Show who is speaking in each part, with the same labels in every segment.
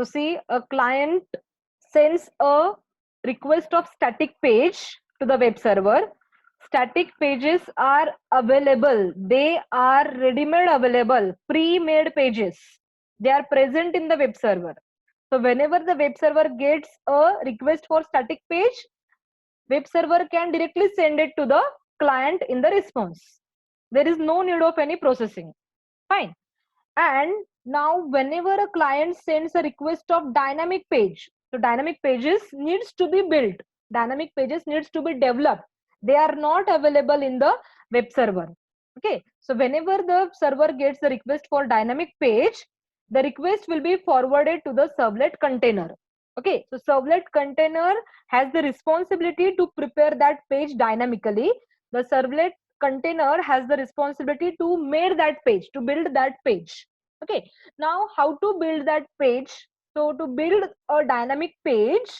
Speaker 1: So see, a client sends a request of static page to the web server. Static pages are available. They are ready-made available, pre-made pages. They are present in the web server. So whenever the web server gets a request for static page, web server can directly send it to the client in the response. There is no need of any processing. Fine. And now whenever a client sends a request of dynamic page, so dynamic pages needs to be built. Dynamic pages needs to be developed. They are not available in the web server. Okay. So whenever the server gets the request for dynamic page, the request will be forwarded to the servlet container. Okay. So servlet container has the responsibility to prepare that page dynamically. The servlet container has the responsibility to make that page, to build that page. Okay, now how to build that page? So to build a dynamic page,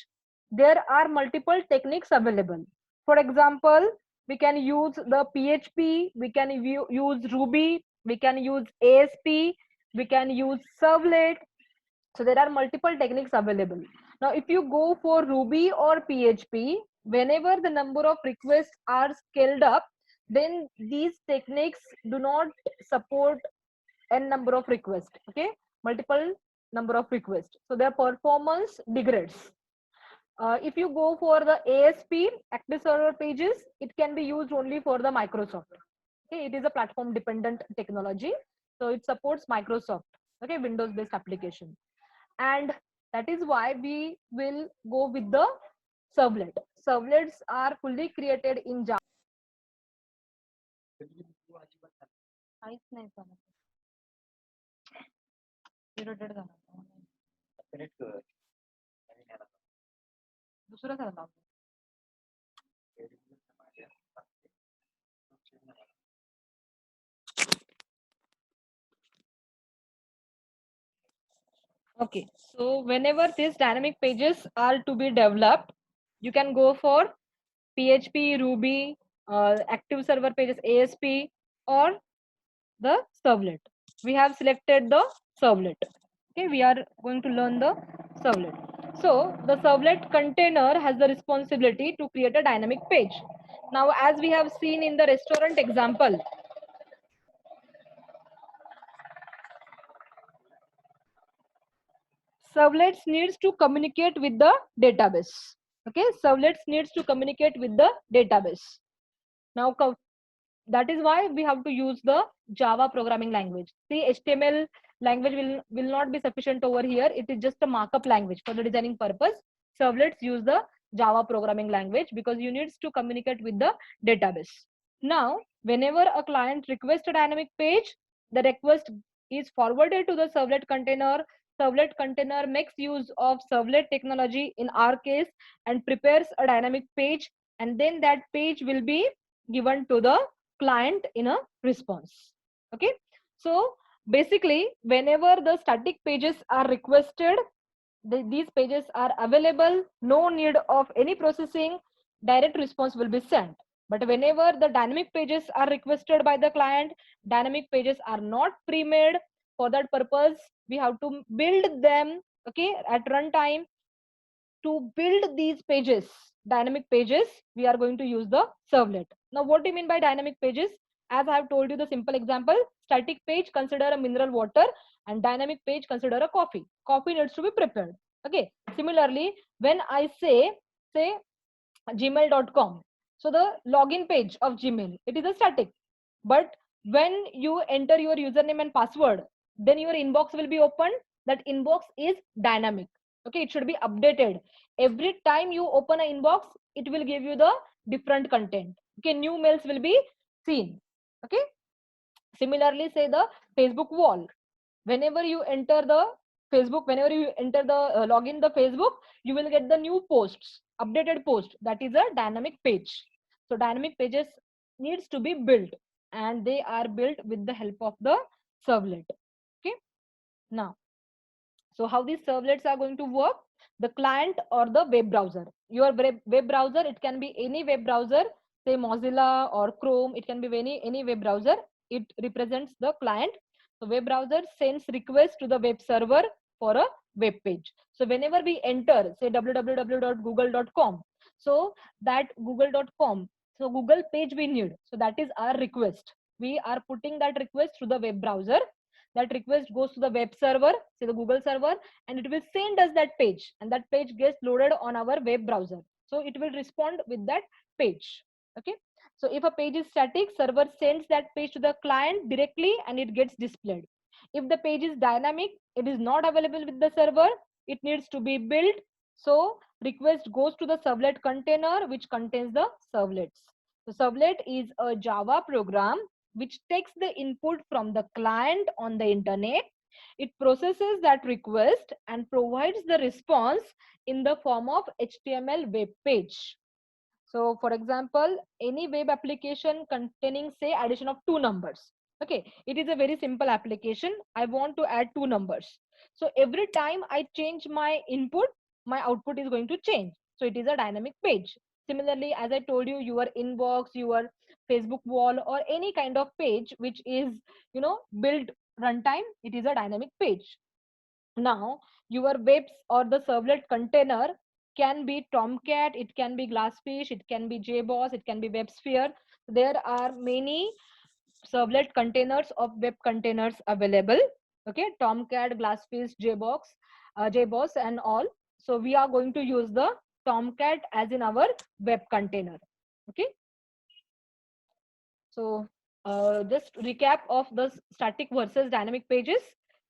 Speaker 1: there are multiple techniques available. For example, we can use the PHP, we can use Ruby, we can use ASP, we can use servlet. So there are multiple techniques available. Now if you go for Ruby or PHP, whenever the number of requests are scaled up, then these techniques do not support n number of requests. Okay, multiple number of requests, so their performance degrades. If you go for the ASP, active server pages, it can be used only for the Microsoft. Okay, it is a platform dependent technology, so it supports Microsoft, okay, Windows based application. And that is why we will go with the servlet. Servlets are fully created in Java. काहीच नाही झालं. Reloaded झालं. दुसरं झालं. Okay, so whenever these dynamic pages are to be developed, you can go for PHP, Ruby, active server pages, ASP, or the servlet. We have selected the servlet. Okay, we are going to learn the servlet. So the servlet container has the responsibility to create a dynamic page. Now, as we have seen in the restaurant example, servlets needs to communicate with the database. Okay, servlets needs to communicate with the database. Now that is why we have to use the Java programming language. See, HTML language will not be sufficient over here. It is just a markup language for the designing purpose. Servlets use the Java programming language because you need to communicate with the database. Now whenever a client requests a dynamic page, the request is forwarded to the servlet container. Servlet container makes use of servlet technology in our case and prepares a dynamic page, and then that page will be given to the client in a response. Okay, so basically whenever the static pages are requested, these pages are available, no need of any processing, direct response will be sent. But whenever the dynamic pages are requested by the client, dynamic pages are not pre-made. For that purpose, we have to build them, okay, at runtime. To build these pages, dynamic pages, we are going to use the servlet. Now what do you mean by dynamic pages? As I have told you the simple example, static page consider a mineral water and dynamic page consider a coffee. Coffee needs to be prepared. Okay, similarly when I say gmail.com, so the login page of Gmail, it is a static, but when you enter your username and password, then your inbox will be opened. That inbox is dynamic. Okay, it should be updated every time you open an inbox. It will give you the different content. Okay, new mails will be seen. Okay, similarly say the Facebook wall, whenever you enter the Facebook, whenever you enter the login the Facebook, you will get the new posts, updated post. That is a dynamic page. So dynamic pages needs to be built, and they are built with the help of the servlet. Okay, now so how these servlets are going to work? The client or the web browser, your web browser, it can be any web browser, say Mozilla or Chrome, it can be any web browser. It represents the client. So web browser sends request to the web server for a web page. So whenever we enter, say www.google.com, so that google.com, so Google page we need. So that is our request. We are putting that request through the web browser. That request goes to the web server, say the Google server, and it will send us that page, and that page gets loaded on our web browser. So it will respond with that page. Okay. So if a page is static, server sends that page to the client directly and it gets displayed. If the page is dynamic, it is not available with the server, it needs to be built. So request goes to the servlet container, which contains the servlets. So servlet is a Java program which takes the input from the client on the internet. It processes that request and provides the response in the form of HTML web page. So for example, any web application containing, say, addition of two numbers. Okay, it is a very simple application. I want to add two numbers. So every time I change my input, my output is going to change. So it is a dynamic page. Similarly, as I told you, your inbox, your Facebook wall, or any kind of page which is, built runtime, it is a dynamic page. Now, your webs or the servlet container can be Tomcat, it can be Glassfish, it can be JBoss, it can be WebSphere. There are many servlet containers of web containers available. Okay, Tomcat, Glassfish, JBoss, and all. So we are going to use the Tomcat as in our web container. Okay. So just recap of the static versus dynamic pages.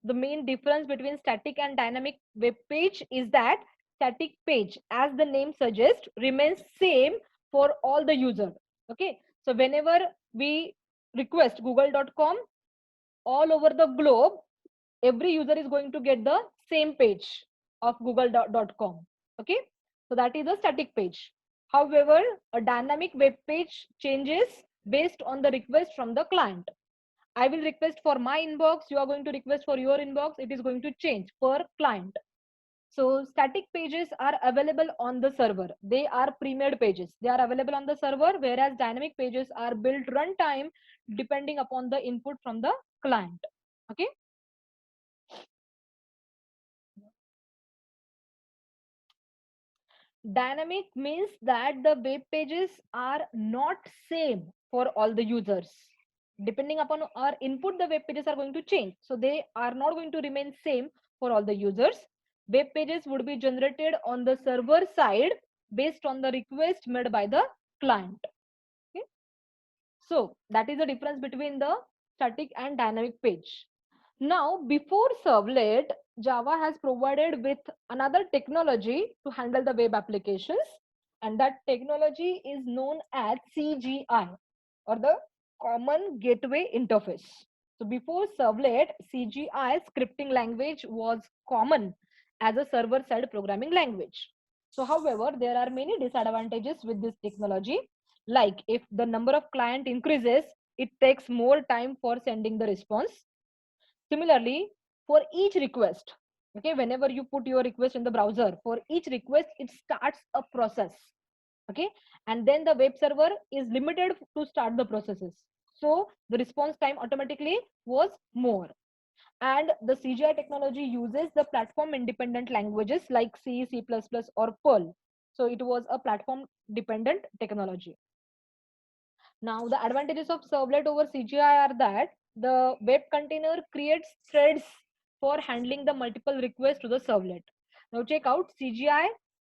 Speaker 1: The main difference between static and dynamic web page is that static page, as the name suggests, remains same for all the user. Okay. So whenever we request google.com all over the globe, every user is going to get the same page of google.com. Okay. So that is a static page. However, a dynamic web page changes based on the request from the client. I will request for my inbox, you are going to request for your inbox, it is going to change per client. So static pages are available on the server. They are pre-made pages. They are available on the server, whereas dynamic pages are built runtime depending upon the input from the client. Okay. Dynamic means that the web pages are not same for all the users. Depending upon our input, the web pages are going to change. So they are not going to remain same for all the users. Web pages would be generated on the server side based on the request made by the client. Okay. So that is the difference between the static and dynamic page. Now, before servlet, Java has provided with another technology to handle the web applications, and that technology is known as CGI, or the Common Gateway Interface. So before servlet, CGI scripting language was common as a server-side programming language. So however, there are many disadvantages with this technology, like if the number of client increases, it takes more time for sending the response. Similarly, for each request, okay, whenever you put your request in the browser, for each request, it starts a process. Okay, and then the web server is limited to start the processes. So the response time automatically was more. And the CGI technology uses the platform independent languages like C, C++, or Perl. So it was a platform dependent technology. Now, the advantages of servlet over CGI are that the web container creates threads for handling the multiple requests to the servlet. Now, check out CGI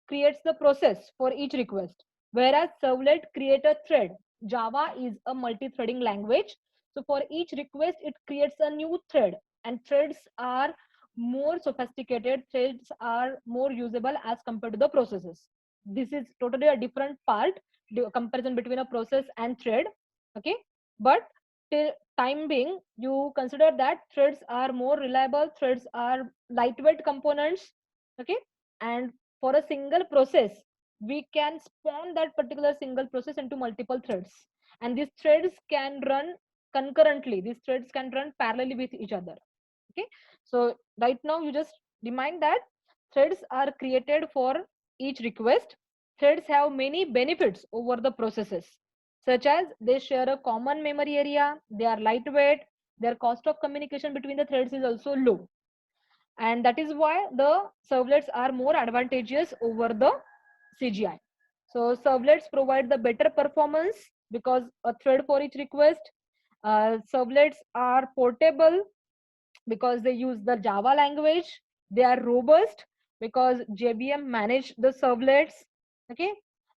Speaker 1: creates the process for each request, whereas servlet creates a thread. Java is a multi-threading language. So, for each request, it creates a new thread, and threads are more sophisticated, threads are more usable as compared to the processes. This is totally a different part, the comparison between a process and thread. Okay, but till time being, you consider that threads are more reliable, threads are lightweight components. Okay, and for a single process, we can spawn that particular single process into multiple threads, and these threads can run concurrently, these threads can run parallelly with each other. Okay, so right now you just remind that threads are created for each request. Threads have many benefits over the processes, such as they share a common memory area, they are lightweight, their cost of communication between the threads is also low, and that is why the servlets are more advantageous over the CGI. So servlets provide the better performance because a thread for each request. Servlets are portable because they use the Java language. They are robust because JVM manage the servlets. Okay,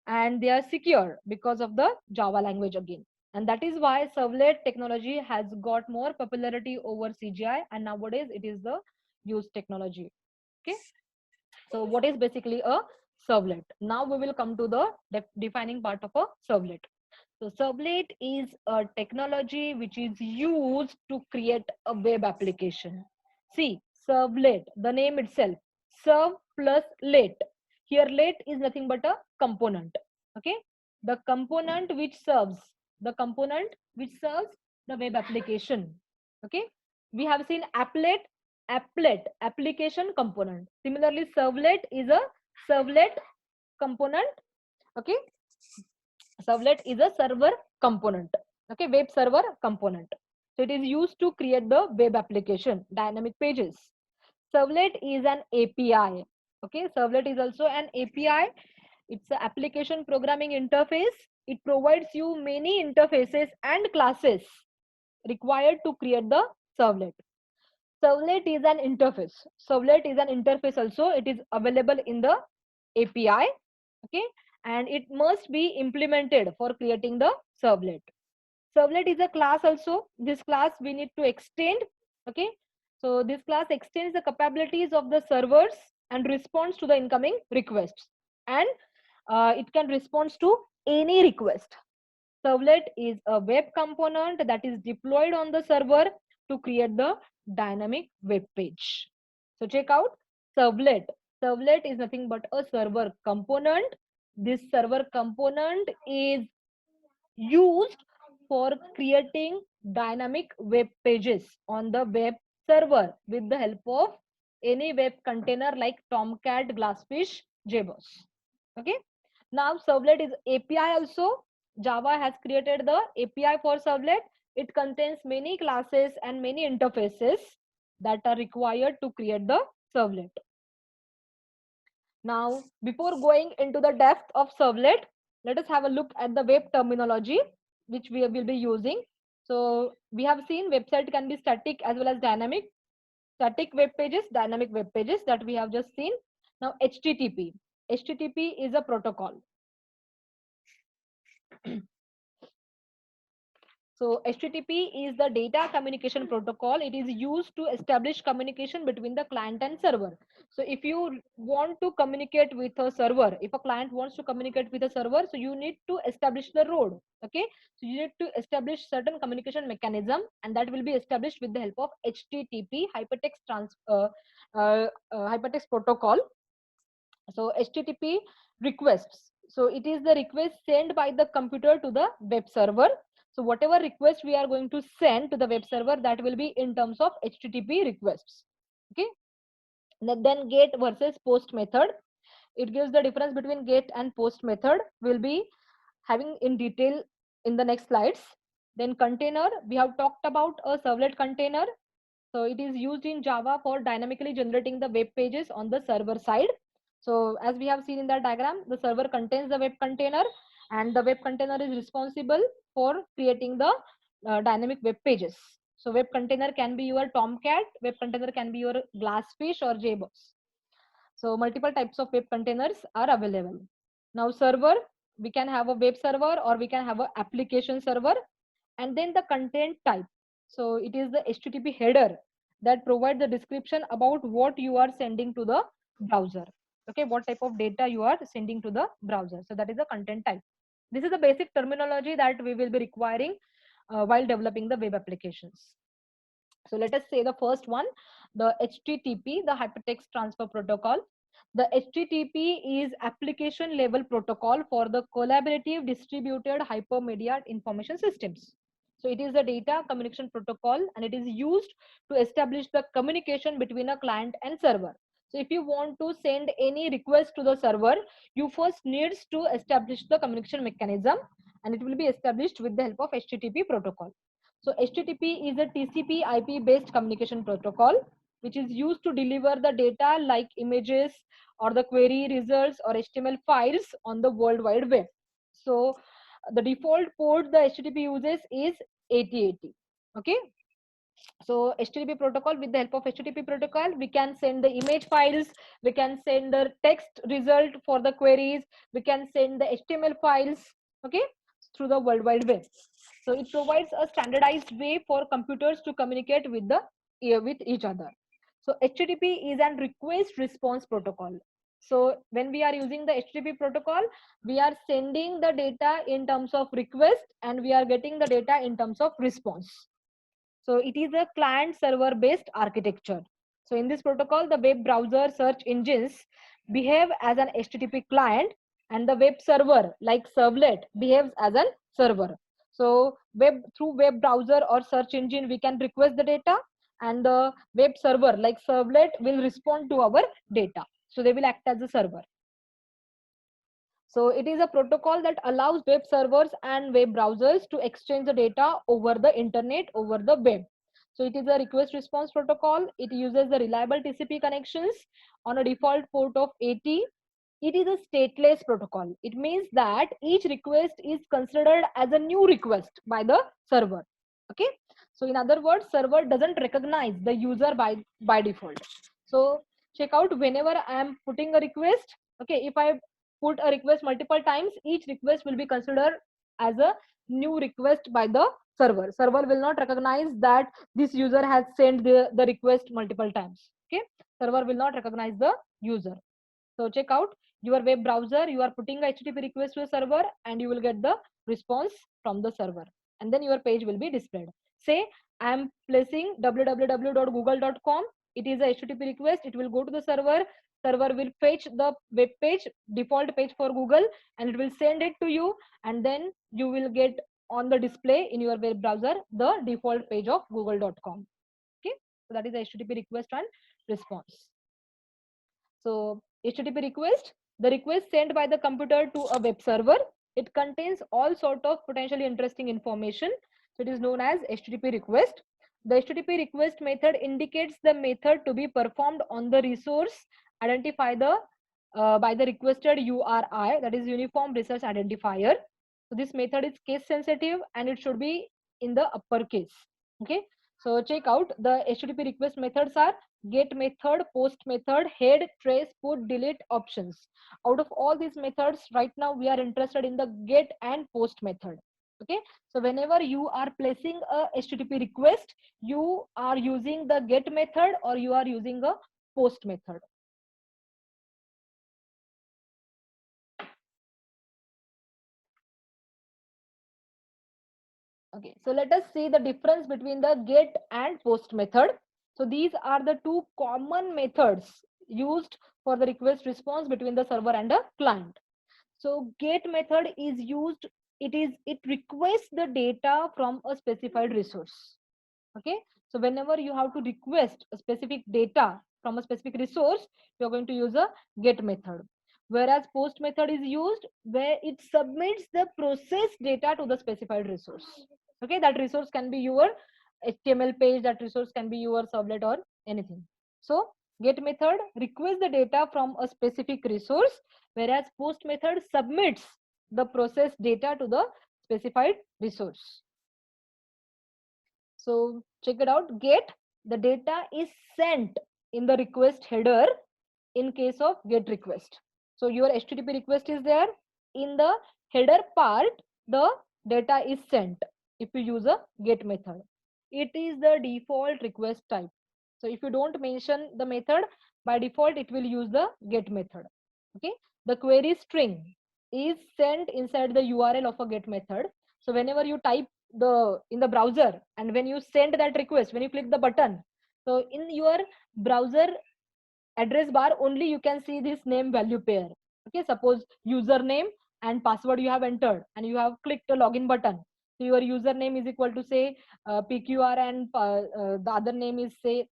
Speaker 1: and they are secure because of the Java language again. And that is why servlet technology has got more popularity over CGI, and nowadays it is the used technology. Okay, so what is basically a servlet? Now we will come to the defining part of a servlet. So servlet is a technology which is used to create a web application. See, servlet, the name itself, serve plus let. Here let is nothing but a component. Okay, the component which serves, the component which serves the web application. Okay, we have seen applet, applet, application component. Similarly, servlet is a servlet component. Okay, servlet is a server component. Okay, web server component. So it is used to create the web application, dynamic pages. Servlet is an API. Okay, servlet is also an API. It's an application programming interface. It provides you many interfaces and classes required to create the servlet. Servlet is an interface. Servlet is an interface also. It is available in the API. Okay, and it must be implemented for creating the servlet. Servlet is a class also. This class we need to extend. Okay, so this class extends the capabilities of the servers and responds to the incoming requests, and it can respond to any request. Servlet is a web component that is deployed on the server to create the dynamic web page. So check out servlet. Servlet is nothing but a server component. This server component is used for creating dynamic web pages on the web server with the help of any web container like Tomcat, Glassfish, JBoss. Okay. Now servlet is API also. Java has created the API for servlet. It contains many classes and many interfaces that are required to create the servlet. Now, before going into the depth of servlet, let us have a look at the web terminology which we will be using. So we have seen website can be static as well as dynamic. Static web pages, dynamic web pages that we have just seen. Now HTTP. HTTP is a protocol. So HTTP is the data communication protocol. It is used to establish communication between the client and server. So if you want to communicate with a server, if a client wants to communicate with a server, so you need to establish the road. Okay, so you need to establish certain communication mechanism, and that will be established with the help of HTTP, hypertext protocol. So HTTP requests. So it is the request sent by the computer to the web server. So whatever request we are going to send to the web server, that will be in terms of HTTP requests. Okay. Then get versus post method. It gives the difference between get and post method. We'll be having in detail in the next slides. Then container, we have talked about a servlet container. So it is used in Java for dynamically generating the web pages on the server side. So as we have seen in the diagram, the server contains the web container, and the web container is responsible for creating the dynamic web pages. So web container can be your Tomcat, web container can be your Glassfish or JBoss. So multiple types of web containers are available. Now server, we can have a web server or we can have an application server, and then the content type. So it is the HTTP header that provides the description about what you are sending to the browser. Okay, what type of data you are sending to the browser. So that is the content type. This is the basic terminology that we will be requiring while developing the web applications. So let us say the first one, the HTTP, the Hypertext Transfer Protocol. The HTTP is application level protocol for the collaborative distributed hypermedia information systems. So it is a data communication protocol, and it is used to establish the communication between a client and server. So if you want to send any request to the server, you first needs to establish the communication mechanism, and it will be established with the help of HTTP protocol. So HTTP is a TCP IP based communication protocol. which is used to deliver the data like images or the query results or HTML files on the World Wide Web. So the default port the HTTP uses is 8080. Okay. So HTTP protocol, with the help of HTTP protocol, we can send the image files, we can send the text result for the queries, we can send the HTML files, okay, through the World Wide Web. So it provides a standardized way for computers to communicate with with each other. So HTTP is an request response protocol. So when we are using the HTTP protocol, we are sending the data in terms of request and we are getting the data in terms of response. So it is a client server based architecture. So in this protocol, the web browser search engines behave as an HTTP client and the web server like servlet behaves as a server. So through web browser or search engine, we can request the data and the web server like servlet will respond to our data. So they will act as a server. So it is a protocol that allows web servers and web browsers to exchange the data over the internet, over the web. So it is a request response protocol. It uses the reliable TCP connections on a default port of 80. It is a stateless protocol. It means that each request is considered as a new request by the server. Okay. So in other words, server doesn't recognize the user by default. So check out whenever I am putting a request. Okay, if I put a request multiple times, each request will be considered as a new request by the server. Server will not recognize that this user has sent the request multiple times. Okay, server will not recognize the user. So check out your web browser, you are putting a HTTP request to a server and you will get the response from the server and then your page will be displayed. Say I am placing www.google.com. It is a HTTP request. It will go to the server. Server will fetch the web page, default page for Google, and it will send it to you. And then you will get on the display in your web browser the default page of google.com. Okay, so that is the HTTP request and response. So HTTP request, the request sent by the computer to a web server. It contains all sort of potentially interesting information. So it is known as HTTP request. The HTTP request method indicates the method to be performed on the resource identified by the requested URI, that is Uniform Resource Identifier. So this method is case sensitive and it should be in the uppercase. Okay. So check out the HTTP request methods are get method, post method, head, trace, put, delete options. Out of all these methods, right now we are interested in the get and post method. Okay, so whenever you are placing a HTTP request, you are using the get method or you are using a post method. Okay, so let us see the difference between the get and post method. So these are the two common methods used for the request response between the server and the client. So get method is used, it requests the data from a specified resource. Okay, so whenever you have to request a specific data from a specific resource, you're going to use a get method. Whereas post method is used where it submits the processed data to the specified resource. Okay, that resource can be your HTML page, that resource can be your servlet or anything. So get method requests the data from a specific resource, whereas post method submits the processed data to the specified resource. So check it out. Get, the data is sent in the request header in case of get request. So your HTTP request is there. In the header part, the data is sent if you use a get method. It is the default request type. So if you don't mention the method, by default, it will use the get method. Okay. The query string is sent inside the URL of a get method. So whenever you type in the browser and when you send that request, when you click the button, so in your browser address bar only you can see this name value pair. Okay, suppose username and password you have entered and you have clicked the login button. So your username is equal to say PQR and the other name is say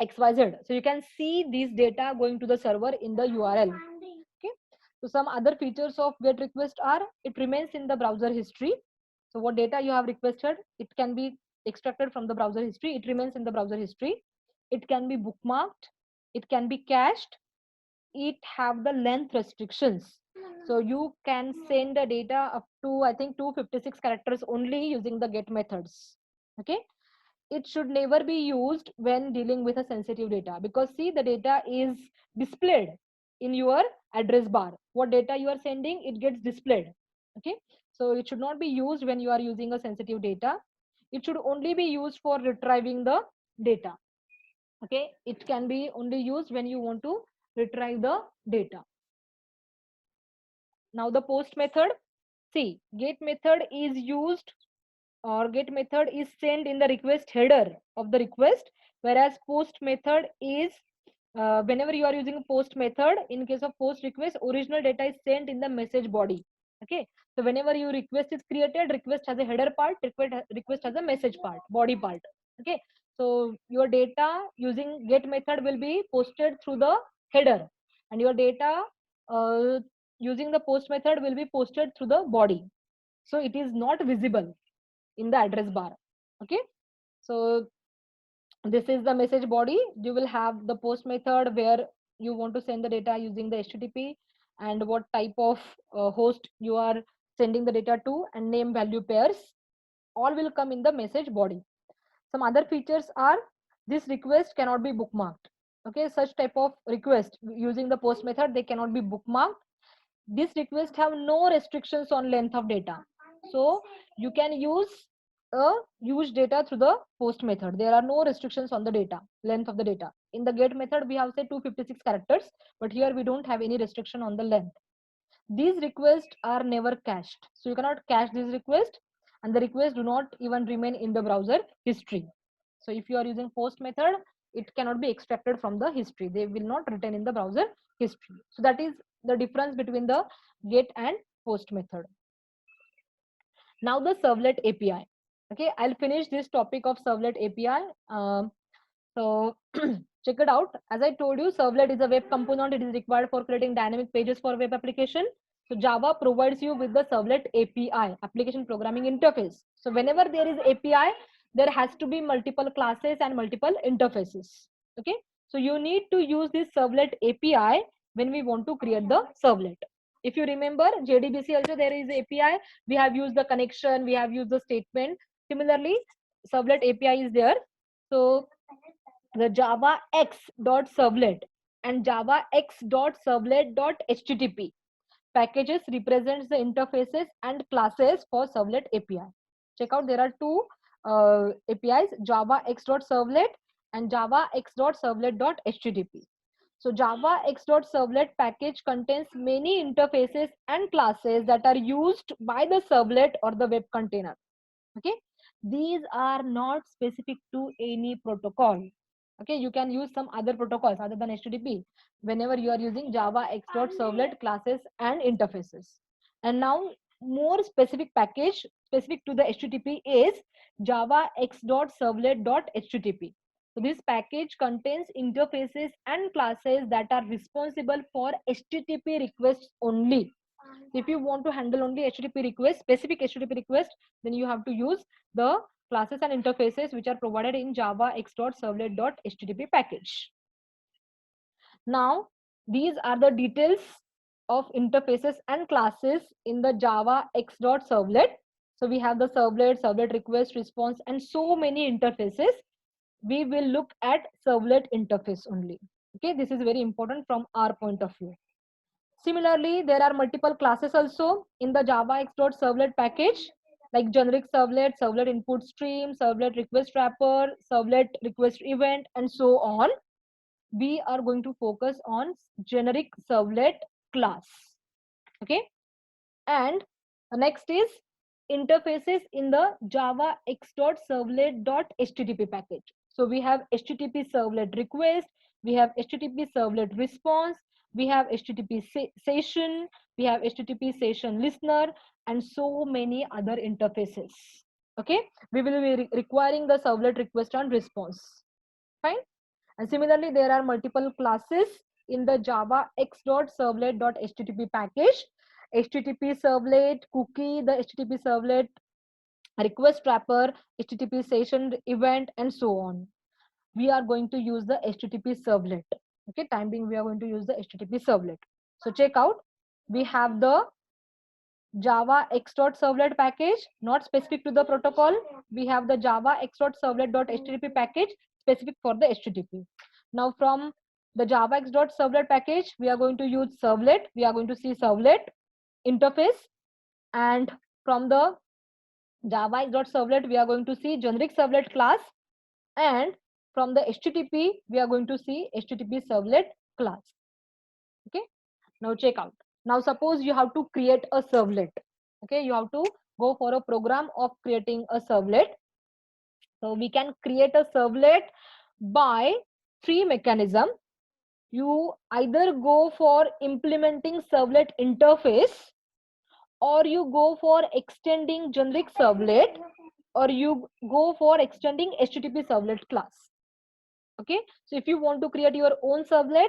Speaker 1: XYZ. So you can see this data going to the server in the URL. Okay. So some other features of get request are it remains in the browser history. So what data you have requested, it can be extracted from the browser history. It remains in the browser history. it can be bookmarked, it can be cached, it have the length restrictions. So you can send the data up to, I think, 256 characters only using the get methods. Okay. It should never be used when dealing with a sensitive data, because see, the data is displayed in your address bar. What data you are sending, it gets displayed. Okay. So it should not be used when you are using a sensitive data. It should only be used for retrieving the data. Okay. It can be only used when you want to retrieve the data. Now the post method. See, get method is used, or get method is sent in the request header of the request, whereas post method is, whenever you are using post method, in case of post request, original data is sent in the message body. Okay. So whenever your request is created, request has a header part, request has a message part, body part. Okay. So your data using get method will be posted through the header, and your data uh, using the post method will be posted through the body. So it is not visible in the address bar. Okay. So this is the message body. You will have the post method where you want to send the data using the HTTP, and what type of host you are sending the data to, and name value pairs, all will come in the message body. Some other features are, this request cannot be bookmarked. Okay. Such type of request using the post method, they cannot be bookmarked. This request have no restrictions on length of data. So you can use a huge data through the post method. There are no restrictions on the data, length of the data. In the get method, we have say 256 characters, but here we don't have any restriction on the length. These requests are never cached. So you cannot cache these requests, and the requests do not even remain in the browser history. So if you are using post method, it cannot be extracted from the history. They will not retain in the browser history. So that is the difference between the get and post method. Now the servlet API. Okay, I'll finish this topic of servlet API. So check it out. As I told you, servlet is a web component. It is required for creating dynamic pages for web application. So Java provides you with the servlet API, application programming interface. So whenever there is API, there has to be multiple classes and multiple interfaces. Okay. So you need to use this servlet API when we want to create the servlet. If you remember, JDBC also there is API. We have used the connection, we have used the statement. Similarly, servlet API is there. So the Java X.servlet and Java X.servlet.http packages represents the interfaces and classes for servlet API. Check out, there are two APIs, Java X.servlet and Java X.servlet.http. So Java X.servlet package contains many interfaces and classes that are used by the servlet or the web container. Okay. These are not specific to any protocol. Okay. You can use some other protocols other than HTTP whenever you are using Java X.servlet classes and interfaces. And now more specific package specific to the HTTP is Java X.servlet.http. So this package contains interfaces and classes that are responsible for HTTP requests only. If you want to handle only HTTP requests, specific HTTP request, then you have to use the classes and interfaces which are provided in Java X.servlet.http package. Now, these are the details of interfaces and classes in the Java X.servlet. So we have the servlet, servlet request, response, and so many interfaces. We will look at servlet interface only. Okay, this is very important from our point of view. Similarly, there are multiple classes also in the Java X.servlet package, like generic servlet, servlet input stream, servlet request wrapper, servlet request event, and so on. We are going to focus on generic servlet class. Okay. And next is interfaces in the Java X.servlet.http package. So we have HTTP servlet request, we have HTTP servlet response, we have HTTP session, we have HTTP session listener, and so many other interfaces. Okay, we will be requiring the servlet request and response. Fine. And similarly, there are multiple classes in the Java X.servlet.http package. HTTP servlet cookie, the HTTP servlet request wrapper, HTTP session event, and so on. we are going to use the HTTP servlet. Okay, time being we are going to use the HTTP servlet. So check out, we have the Java x.servlet package, not specific to the protocol. We have the Java x.servlet.http package specific for the HTTP. Now from the Java x.servlet package, we are going to use servlet. We are going to see servlet interface, and from the Java x.servlet, we are going to see generic servlet class, and from the HTTP, we are going to see HTTP servlet class. Okay, now check out. Now suppose you have to create a servlet. Okay, you have to go for a program of creating a servlet. So we can create a servlet by three mechanisms. You either go for implementing servlet interface, or you go for extending generic servlet, or you go for extending HTTP servlet class. Okay, so if you want to create your own servlet,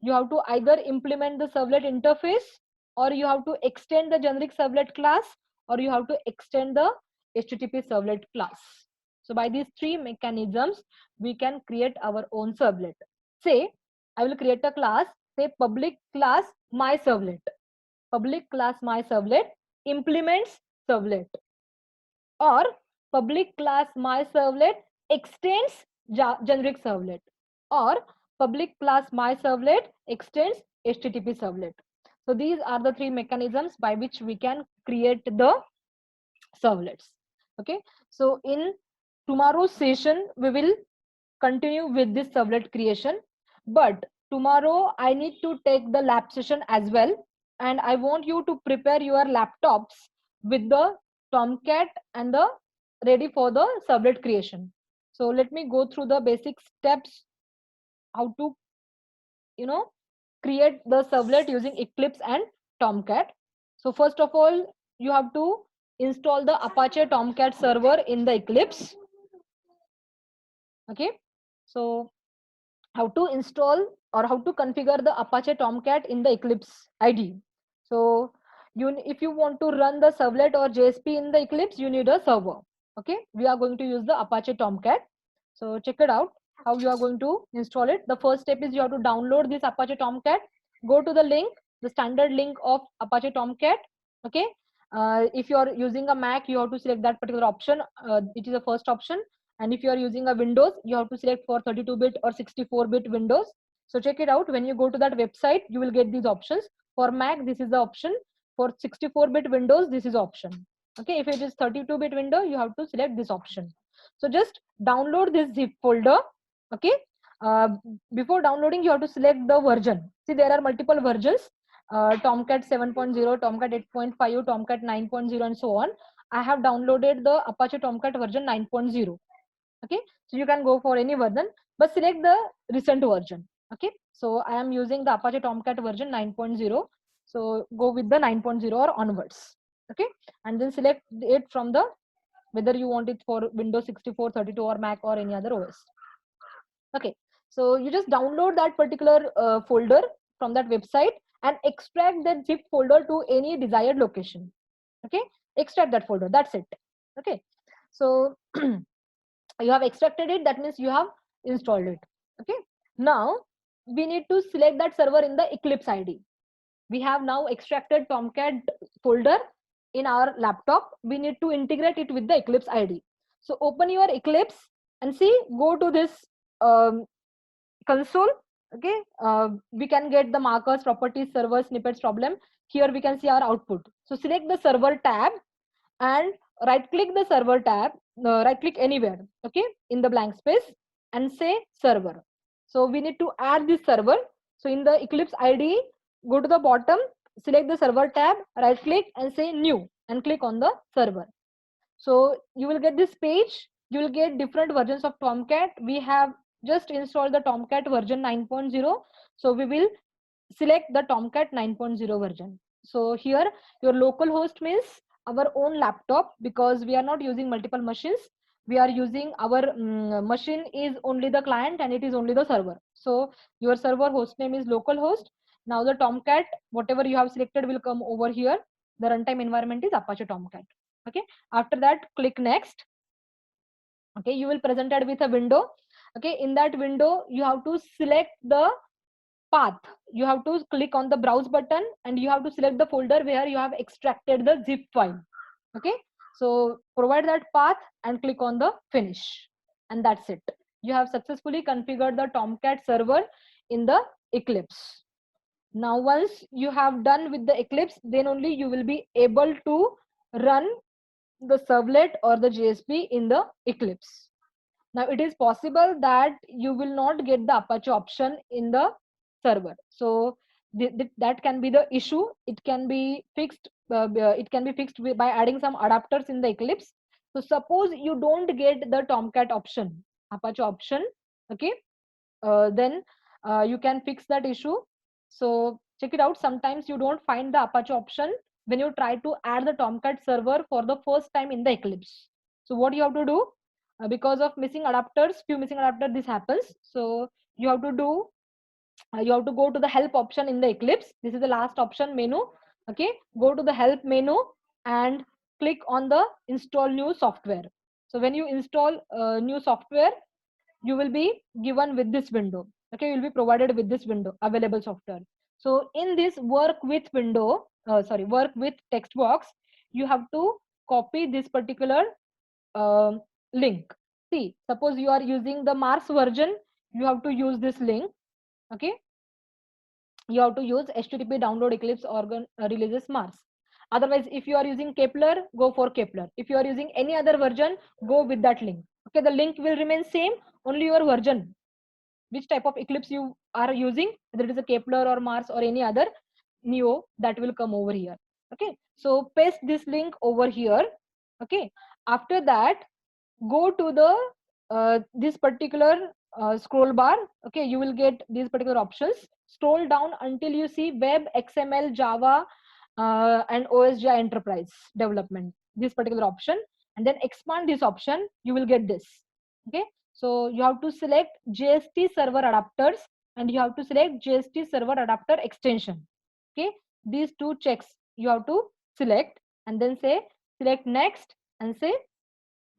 Speaker 1: you have to either implement the servlet interface, or you have to extend the generic servlet class, or you have to extend the HTTP servlet class. So by these three mechanisms, we can create our own servlet. Say, I will create a class, say public class my servlet. Public class my servlet implements servlet, or public class my servlet extends generic servlet, or public class my servlet extends HTTP servlet. So these are the three mechanisms by which we can create the servlets. Okay, so in tomorrow's session we will continue with this servlet creation, but tomorrow I need to take the lab session as well, and I want you to prepare your laptops with the Tomcat and the ready for the servlet creation. So let me go through the basic steps how to create the servlet using Eclipse and Tomcat. So first of all, you have to install the Apache Tomcat server in the Eclipse. Okay, so how to install or how to configure the Apache Tomcat in the Eclipse IDE. So if you want to run the servlet or JSP in the Eclipse, you need a server. Okay, we are going to use the Apache Tomcat. So check it out how you are going to install it. The first step is you have to download this Apache Tomcat. Go to the link, the standard link of Apache Tomcat. Okay, if you are using a Mac, you have to select that particular option. It is the first option. And if you are using a Windows, you have to select for 32-bit or 64-bit Windows. So check it out. When you go to that website, you will get these options. For Mac, this is the option. For 64-bit Windows, this is option. Okay, if it is 32-bit window, you have to select this option. So just download this zip folder. Okay, before downloading, you have to select the version. See, there are multiple versions. Tomcat 7.0, Tomcat 8.5, Tomcat 9.0, and so on. I have downloaded the Apache Tomcat version 9.0. Okay, so you can go for any version, but select the recent version. Okay, so I am using the Apache Tomcat version 9.0. So go with the 9.0 or onwards. Okay, and then select it from the whether you want it for Windows 64, 32, or Mac, or any other OS. Okay, so you just download that particular folder from that website and extract that zip folder to any desired location. Okay, extract that folder, that's it. Okay, so you have extracted it, that means you have installed it. Okay, now we need to select that server in the Eclipse ID. We have now extracted Tomcat folder in our laptop. We need to integrate it with the Eclipse ID. So open your Eclipse and see, go to this console. Okay, we can get the markers, properties, server, snippets, problem. Here we can see our output. So select the server tab and right click the server tab, right click anywhere, okay, in the blank space, and say server. So we need to add this server. So in the Eclipse IDE, go to the bottom, select the server tab, right click and say new, and click on the server. So you will get this page. You will get different versions of Tomcat. We have just installed the Tomcat version 9.0. So we will select the Tomcat 9.0 version. So here your local host means our own laptop, because we are not using multiple machines. We are using our machine is only the client and it is only the server. So your server host name is localhost. Now the Tomcat, whatever you have selected, will come over here. The runtime environment is Apache Tomcat. Okay, after that click next. Okay, you will presented with a window. Okay, in that window, you have to select the path. You have to click on the browse button and you have to select the folder where you have extracted the zip file. Okay, so provide that path and click on the finish, and that's it. You have successfully configured the Tomcat server in the Eclipse. Now once you have done with the Eclipse, then only you will be able to run the servlet or the JSP in the Eclipse. Now it is possible that you will not get the Apache option in the server. So that can be the issue. It can be fixed. It can be fixed by adding some adapters in the Eclipse. So suppose you don't get the Tomcat option, Apache option, okay, then you can fix that issue. So check it out. Sometimes you don't find the Apache option when you try to add the Tomcat server for the first time in the Eclipse. So what you have to do, because of missing adapters, few missing adapters, this happens. So you have to do, you have to go to the help option in the Eclipse. This is the last option menu. Okay, go to the help menu and click on the install new software. So when you install new software, you will be given with this window. Okay, you'll be provided with this window, available software. So in this work with window, work with text box, you have to copy this particular link. See, suppose you are using the Mars version, you have to use this link. Okay, you have to use HTTP download Eclipse organ releases Mars. Otherwise, if you are using Kepler, go for Kepler. If you are using any other version, go with that link. Okay, the link will remain same, only your version, which type of Eclipse you are using, whether it is a Kepler or Mars or any other Neo, that will come over here. Okay, so paste this link over here. Okay, after that, go to the this particular scroll bar. Okay, you will get these particular options. Scroll down until you see Web, XML, Java, and OSGI Enterprise Development, this particular option, and then expand this option, you will get this. Okay, so you have to select JST server adapters and you have to select JST server adapter extension. Okay, these two checks you have to select, and then say select next and say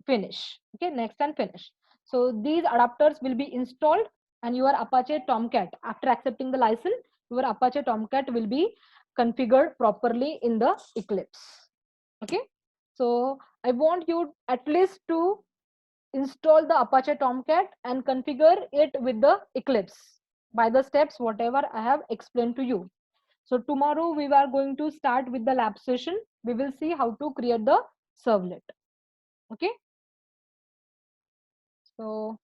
Speaker 1: finish. Okay, next and finish. So these adapters will be installed and your Apache Tomcat, after accepting the license, your Apache Tomcat will be configured properly in the Eclipse. Okay, so I want you at least to install the Apache Tomcat and configure it with the Eclipse by the steps whatever I have explained to you. So tomorrow we are going to start with the lab session. We will see how to create the servlet. Okay, so